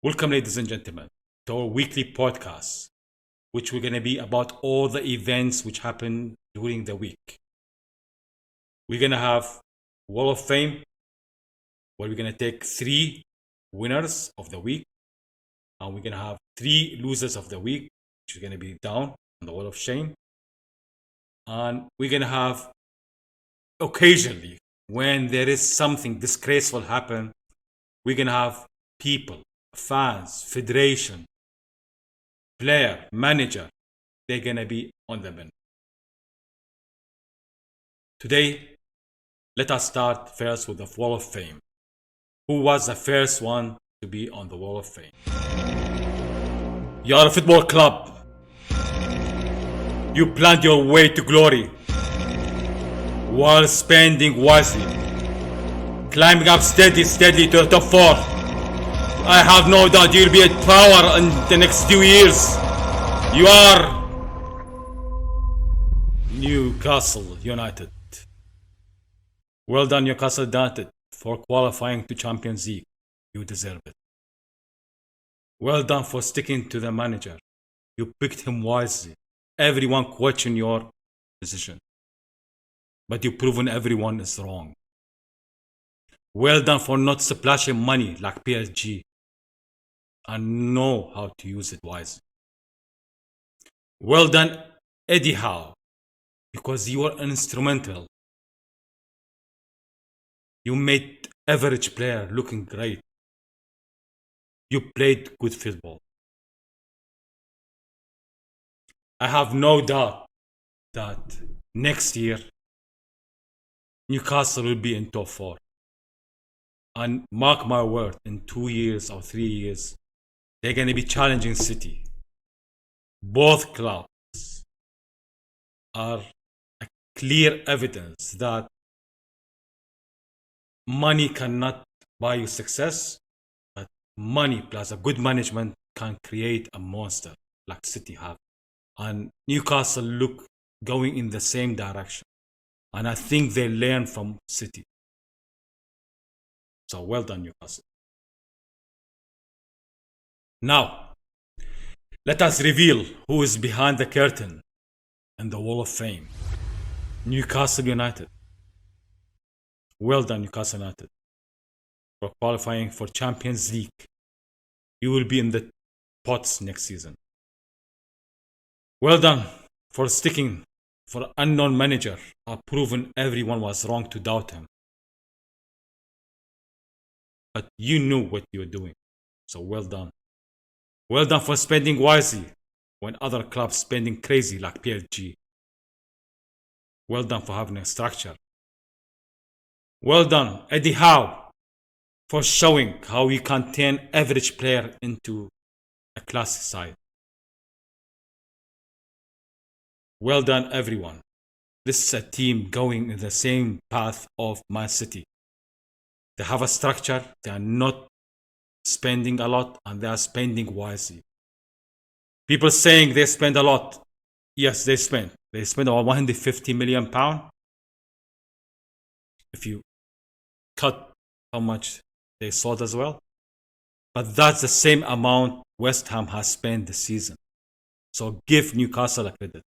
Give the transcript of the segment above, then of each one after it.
Welcome, ladies and gentlemen, to our weekly podcast, which we're going to be about all the events which happen during the week. We're going to have Wall of Fame, where we're going to take 3 winners of the week, and we're going to have 3 losers of the week, which are going to be down on the Wall of Shame. And we're going to have occasionally, when there is something disgraceful happen, we're going to have people, fans, federation, player, manager, they're going to be on the bench. Today, let us start first with the Wall of Fame. Who was the first one to be on the Wall of Fame? You are a football club. You planned your way to glory while spending wisely, climbing up steadily to the top 4. I have no doubt you'll be at power in the next few years. You are Newcastle United. Well done, Newcastle United, for qualifying to Champions League. You deserve it. Well done for sticking to the manager. You picked him wisely. Everyone questioned your decision, but you've proven everyone is wrong. Well done for not splashing money like PSG and know how to use it wisely. Well done, Eddie Howe, because you were instrumental. You made average player looking great. You played good football. I have no doubt that next year Newcastle will be in top 4. And mark my word, in 2 years or 3 years, they're going to be challenging City. Both clubs are a clear evidence that money cannot buy you success, but money plus a good management can create a monster like City have. And Newcastle look going in the same direction. And I think they learn from City. So well done, Newcastle. Now, let us reveal who is behind the curtain in the Wall of Fame. Newcastle United. Well done, Newcastle United, for qualifying for Champions League. You will be in the pots next season. Well done for sticking for unknown manager. I've proven everyone was wrong to doubt him. But you knew what you were doing. So well done. Well done for spending wisely when other clubs spending crazy like PSG. Well done for having a structure. Well done, Eddie Howe, for showing how you can turn average player into a classic side. Well done, everyone. This is a team going in the same path of Man City. They have a structure, they are not spending a lot, and they are spending wisely. People saying they spend a lot. Yes, they spend. They spend about £150 million. If you cut how much they sold as well. But that's the same amount West Ham has spent this season. So give Newcastle a credit.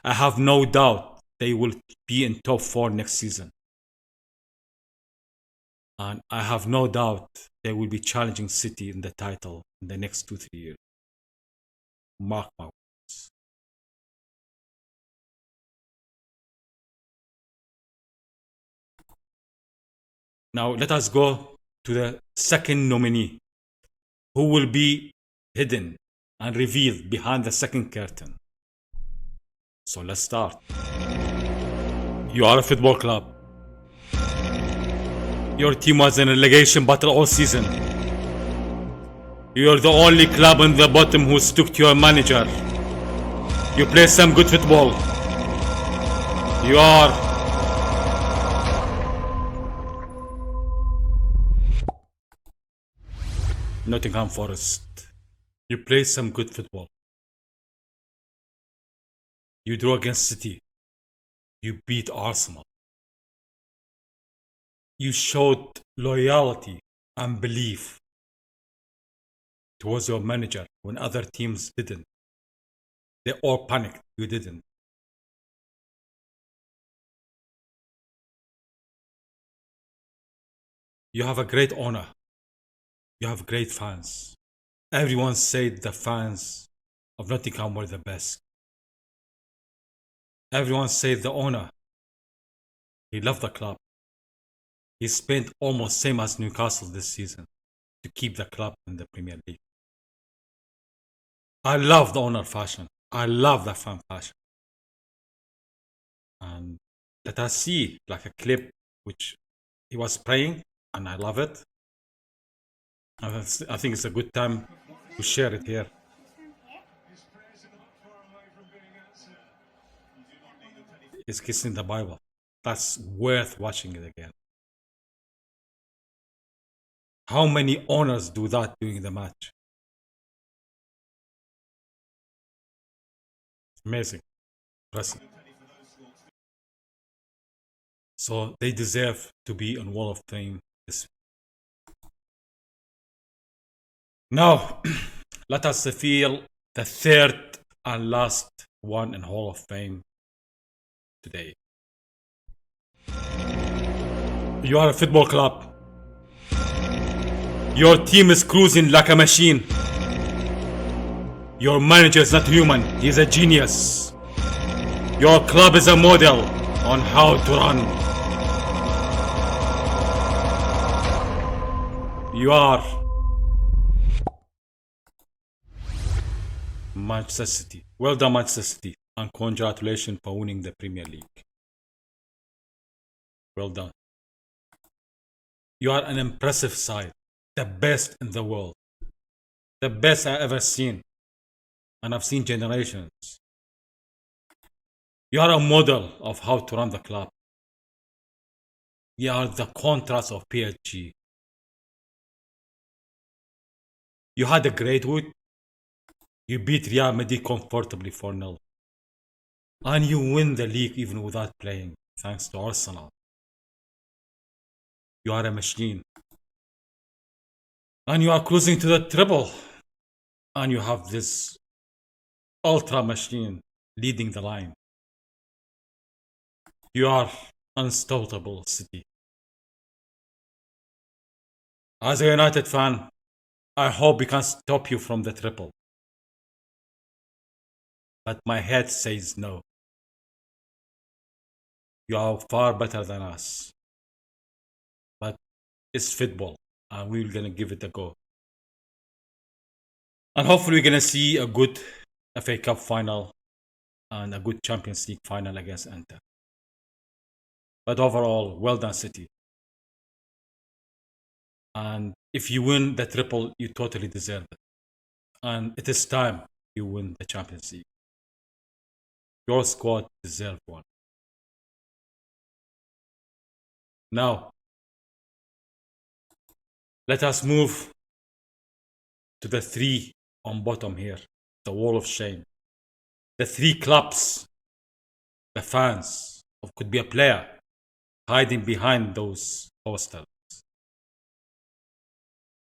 I have no doubt they will be in top 4 next season. And I have no doubt they will be challenging City in the title in the next 2-3 years. Mark my words. Now let us go to the second nominee, who will be hidden and revealed behind the second curtain. So let's start. You are a football club. Your team was in a relegation battle all season. You're the only club in the bottom who stuck to your manager. You play some good football. You are Nottingham Forest. You play some good football. You drew against City. You beat Arsenal. You showed loyalty and belief towards your manager when other teams didn't. They all panicked. You didn't. You have a great owner. You have great fans. Everyone said the fans of Nottingham were the best. Everyone said the owner. He loved the club. He spent almost same as Newcastle this season to keep the club in the Premier League. I love the owner fashion. I love the fan fashion. And let us see like a clip which he was praying, and I love it. And I think it's a good time to share it here. He's kissing the Bible. That's worth watching it again. How many owners do that during the match? Amazing. Impressive. So they deserve to be on Wall of Fame. Now, let us feel the third and last one in Hall of Fame today. You are a football club. Your team is cruising like a machine. Your manager is not human, he's a genius. Your club is a model on how to run. You are Manchester City. Well done, Manchester City, and congratulations for winning the Premier League. Well done. You are an impressive side, the best in the world, the best I ever seen, and I've seen generations. You are a model of how to run the club. You are the contrast of PSG. You had a great week. You beat Real Madrid comfortably 4-0. And you win the league even without playing, thanks to Arsenal. You are a machine. And you are cruising to the treble. And you have this ultra machine leading the line. You are unstoppable, City. As a United fan, I hope we can stop you from the triple. But my head says no. You are far better than us. But it's football, and we're gonna give it a go. And hopefully we're gonna see a good FA Cup final and a good Champions League final against Inter. But overall, well done, City. And if you win the triple, you totally deserve it. And it is time you win the Champions League. Your squad deserves one. Now, let us move to the three on bottom here, the wall of shame. The three clubs, the fans, or could be a player, hiding behind those posters,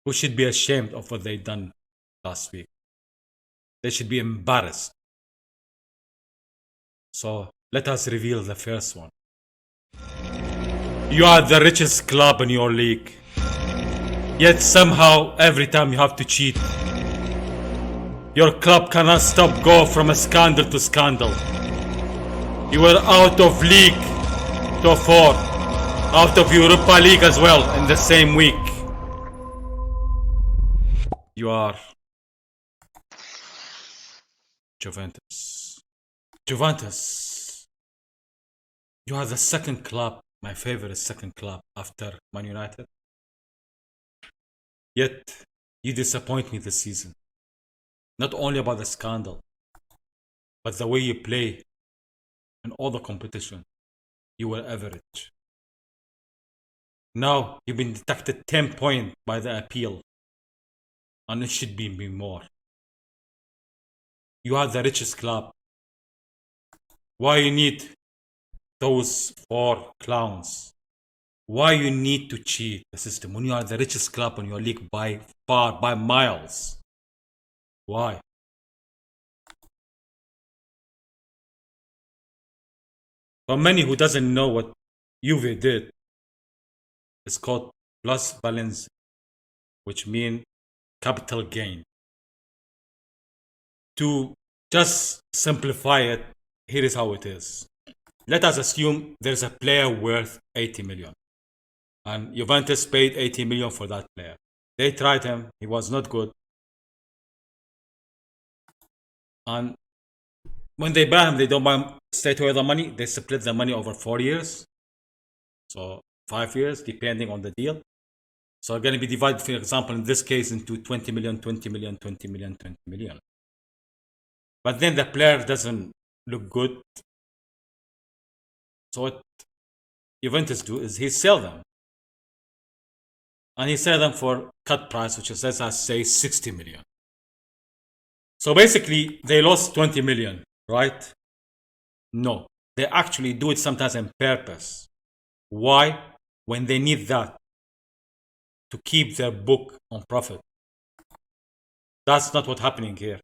who should be ashamed of what they done last week. They should be embarrassed. So let us reveal the first one. You are the richest club in your league. Yet somehow every time you have to cheat. Your club cannot stop go from a scandal to scandal. You were out of league top 4, out of Europa League as well in the same week. You are Juventus. Juventus. You are the second club, my favorite second club after Man United. Yet you disappoint me this season. Not only about the scandal, but the way you play in all the competition. You were average. Now you've been deducted 10 points by the appeal, and it should be more. You are the richest club. Why you need those 4 clowns? Why you need to cheat the system when you are the richest club in your league by far, by miles? Why? For many who doesn't know what Juve did, it's called plus balance, which means capital gain. To just simplify it, here is how it is. Let us assume there's a player worth 80 million and Juventus paid 80 million for that player. They tried him, he was not good. And when they buy him, they don't buy him straight away the money. They split the money over 4 years. So 5 years, depending on the deal. So going to be divided, for example, in this case, into 20 million, 20 million, 20 million, 20 million. But then the player doesn't look good. So what Juventus do is he sell them. And he sell them for cut price, which is, let's say, 60 million. So basically, they lost 20 million, right? No, they actually do it sometimes on purpose. Why? When they need that to keep their book on profit. That's not what's happening here.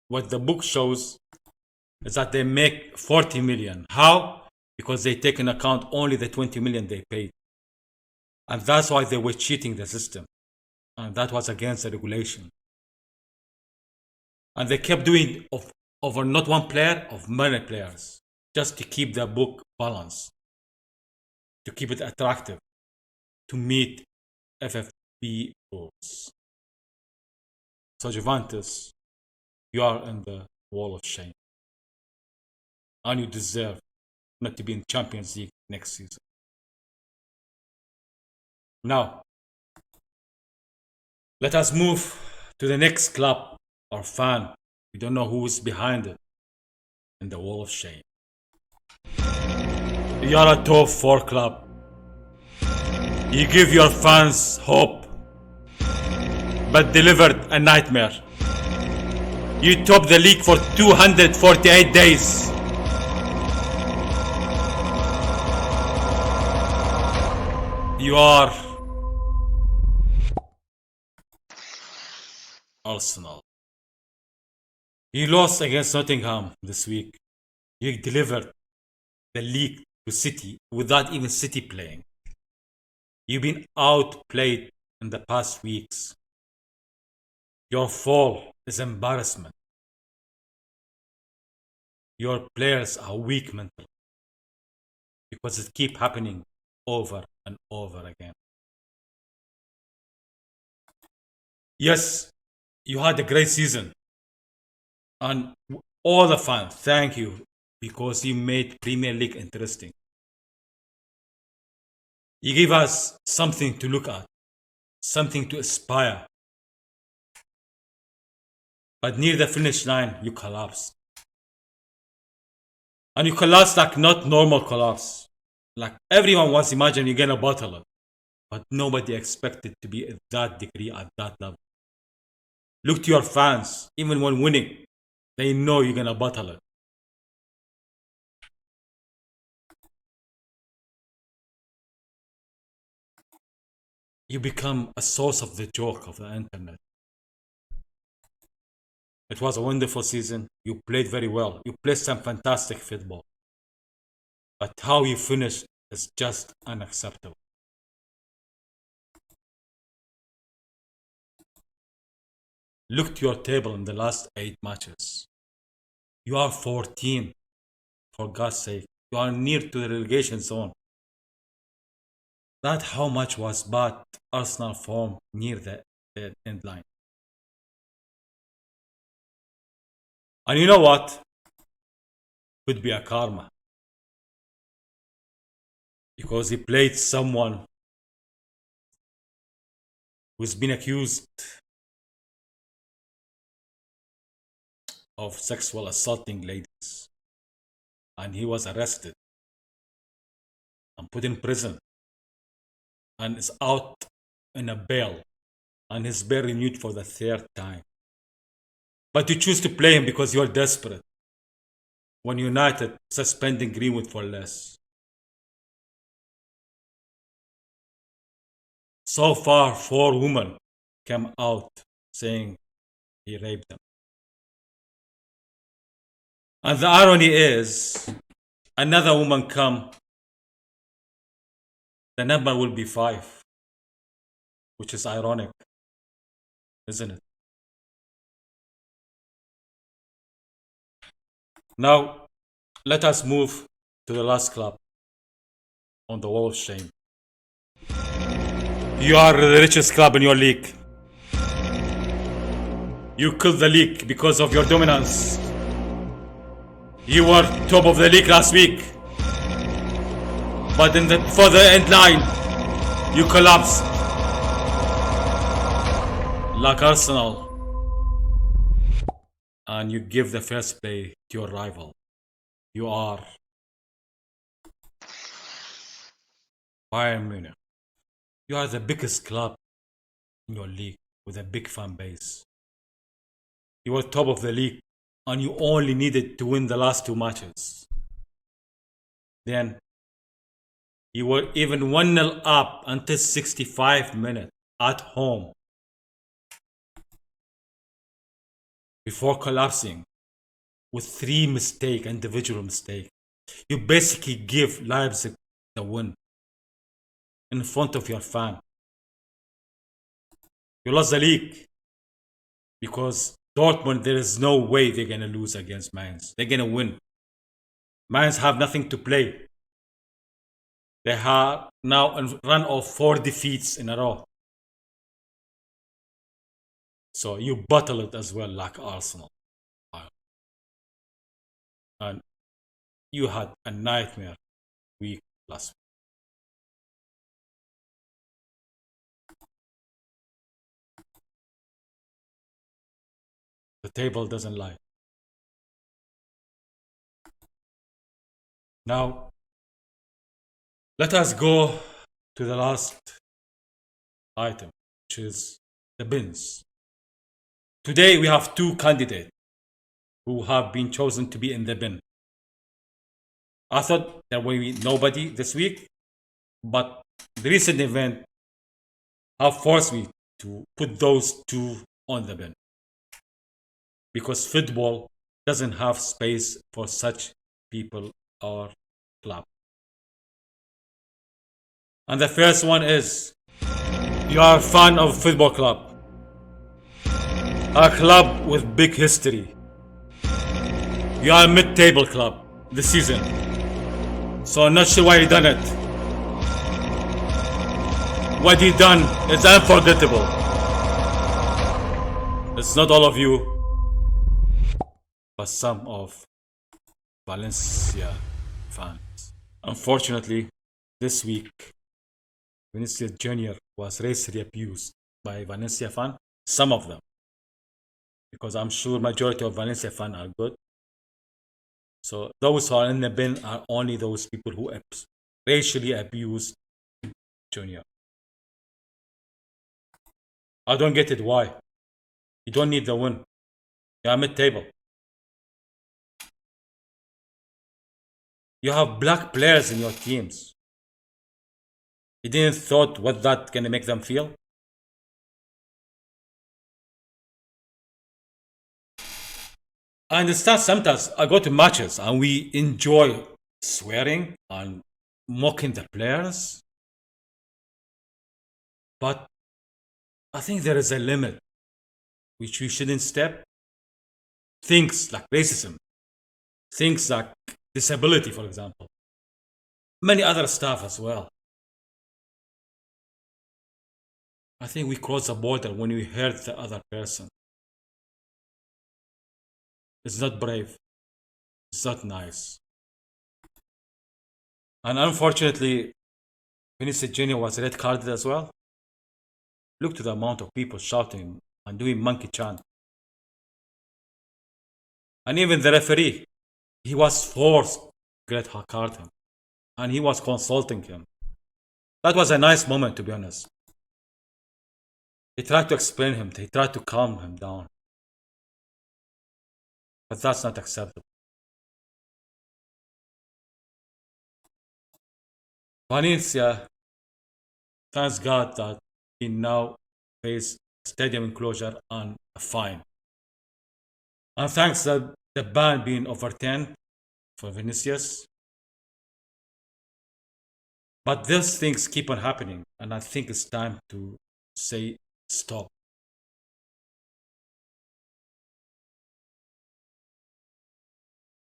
What the book shows is that they make 40 million. How? Because they take into account only the 20 million they paid. And that's why they were cheating the system. And that was against the regulation. And they kept doing over not one player, of many players, just to keep the book balanced, to keep it attractive, to meet FFP rules. So Juventus, you are in the wall of shame. And you deserve not to be in Champions League next season. Now, let us move to the next club or fan. We don't know who is behind it in the wall of shame. You are a top 4 club. You give your fans hope, but delivered a nightmare. You topped the league for 248 days. You are Arsenal. You lost against Nottingham this week. You delivered the league to City without even City playing. You've been outplayed in the past weeks. Your fall is embarrassment. Your players are weak mentally because it keeps happening over and over again. Yes, you had a great season. And all the fans, thank you, because you made Premier League interesting. You give us something to look at, something to aspire. But near the finish line, you collapsed. And you collapsed like not normal collapse. Like everyone was imagining you're gonna bottle it. But nobody expected to be at that degree, at that level. Look to your fans, even when winning, they know you're gonna bottle it. You become a source of the joke of the internet. It was a wonderful season. You played very well. You played some fantastic football. But how you finished is just unacceptable. Look to your table in the last 8 matches. You are 14. For God's sake. You are near to the relegation zone. That how much was bad Arsenal form near the end line. And you know what? Could be a karma. Because he played someone who's been accused of sexual assaulting ladies. And he was arrested and put in prison and is out in a bail, and his bail renewed for the 3rd time. But you choose to play him because you're desperate. When United suspending Greenwood for less. So far, 4 women came out saying he raped them. And the irony is, another woman come, the number will be 5, which is ironic, isn't it? Now, let us move to the last club on the wall of shame. You are the richest club in your league. You killed the league because of your dominance. You were top of the league last week. But for the end line, you collapsed. Like Arsenal. And you give the first play to your rival. You are Bayern Munich. You are the biggest club in your league with a big fan base. You were top of the league and you only needed to win the last 2 matches. Then you were even 1-0 up until 65 minutes at home before collapsing with 3 individual mistakes. You basically give Leipzig the win in front of your fan. You lost the league because Dortmund, there is no way they're going to lose against Mainz. They're going to win. Mainz have nothing to play. They have now a run of 4 defeats in a row. So you bottle it as well like Arsenal. And you had a nightmare week last week. The table doesn't lie. Now, let us go to the last item, which is the bins. Today we have 2 candidates who have been chosen to be in the bin. I thought there will be nobody this week, but the recent event have forced me to put those 2 on the bin. Because football doesn't have space for such people or club. And the first one is, you are a fan of a football club. A club with big history. You are a mid-table club this season. So I'm not sure why you done it. What you done is unforgettable. It's not all of you, but some of Valencia fans. Unfortunately, this week, Vinicius Jr. was racially abused by Valencia fans, some of them. Because I'm sure majority of Valencia fans are good. So those who are in the bin are only those people who racially abused Junior. I don't get it why. You don't need the win. You are mid-table. You have black players in your teams. You didn't thought what that gonna make them feel? I understand sometimes I go to matches and we enjoy swearing and mocking the players. But I think there is a limit which we shouldn't step. Things like racism, things like disability, for example, many other stuff as well. I think we cross the border when we hurt the other person. It's not brave. It's not nice. And unfortunately, Vinicius Jr. was red carded as well. Look to the amount of people shouting and doing monkey chant. And even the referee, he was forced to red card him. And he was consulting him. That was a nice moment, to be honest. He tried to explain him. He tried to calm him down. But that's not acceptable. Valencia, thanks God that he now faces stadium enclosure and a fine. And thanks that the ban being over 10 for Vinicius. But these things keep on happening, and I think it's time to say stop.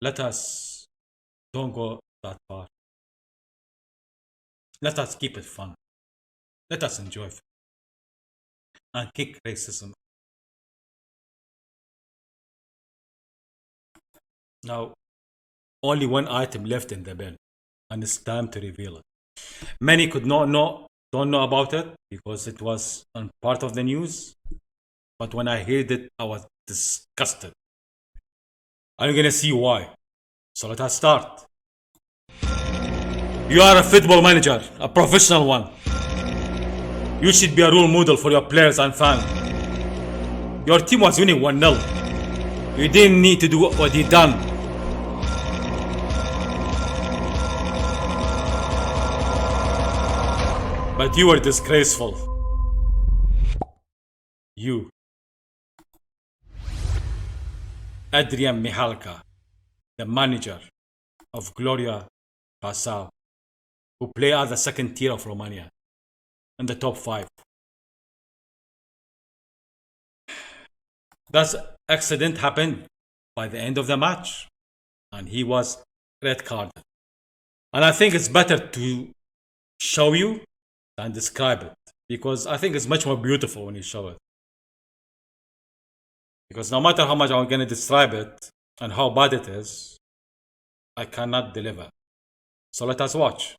Let us don't go that far. Let us keep it fun. Let us enjoy it and kick racism. Now, only one item left in the bin, and it's time to reveal it. Many don't know about it because it was on part of the news. But when I heard it, I was disgusted. I'm gonna see why. So let us start. You are a football manager, a professional one. You should be a role model for your players and fans. Your team was winning 1-0. You didn't need to do what you done. But you were disgraceful. You. Adrian Mihalka, the manager of Gloria Passau, who play at the second tier of Romania in the top 5. That accident happened by the end of the match, and he was red carded. And I think it's better to show you than describe it, because I think it's much more beautiful when you show it. Because no matter how much I'm going to describe it and how bad it is, I cannot deliver. So let us watch.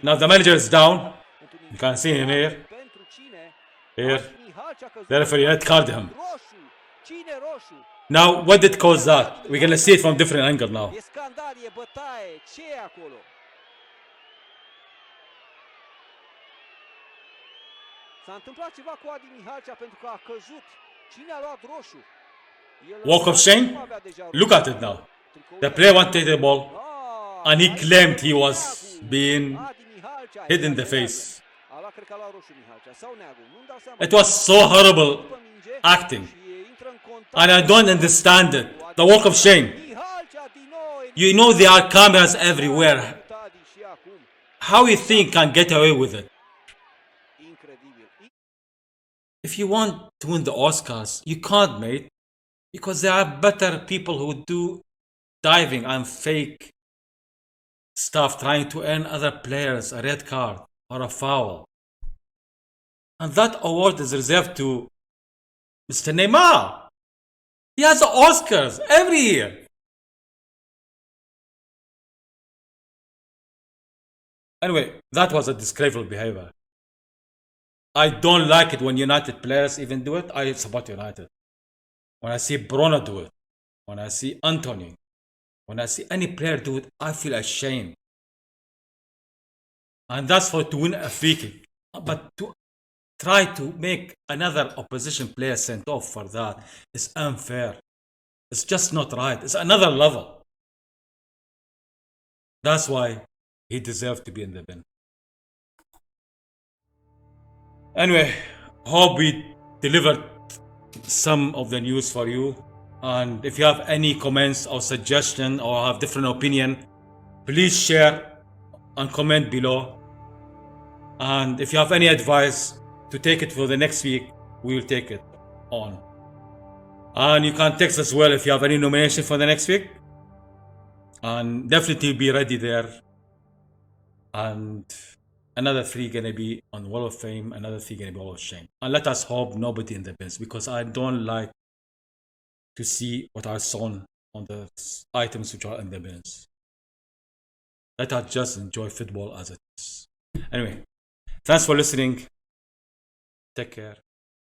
Now the manager is down. You can see him here. Here. The referee red carded him. Now, what did cause that? We're gonna see it from different angle now. Walk of shame? Look at it now. The player wanted the ball and he claimed he was being hit in the face. It was so horrible acting. And I don't understand it. The walk of shame. You know there are cameras everywhere. How you think can get away with it? If you want to win the Oscars, you can't, mate. Because there are better people who do diving and fake stuff trying to earn other players a red card or a foul. And that award is reserved to Mr. Neymar. He has the Oscars every year. Anyway, that was a disgraceful behavior. I don't like it when United players even do it. I support United. When I see Bruno do it, when I see Anthony, when I see any player do it, I feel ashamed. And that's for to win a free kick. But to try to make another opposition player sent off for that is unfair. It's just not right. It's another level. That's why he deserved to be in the bin. Anyway, hope we delivered some of the news for you. And if you have any comments or suggestion or have different opinion, please share and comment below. And if you have any advice to take it for the next week, we will take it on. And you can text as well if you have any nomination for the next week. And definitely be ready there. And another 3 gonna be on Wall of Fame, another 3 gonna be Wall of Shame. And let us hope nobody in the bins, because I don't like to see what I saw on the items which are in the bins. Let us just enjoy football as it is. Anyway, thanks for listening. Take care.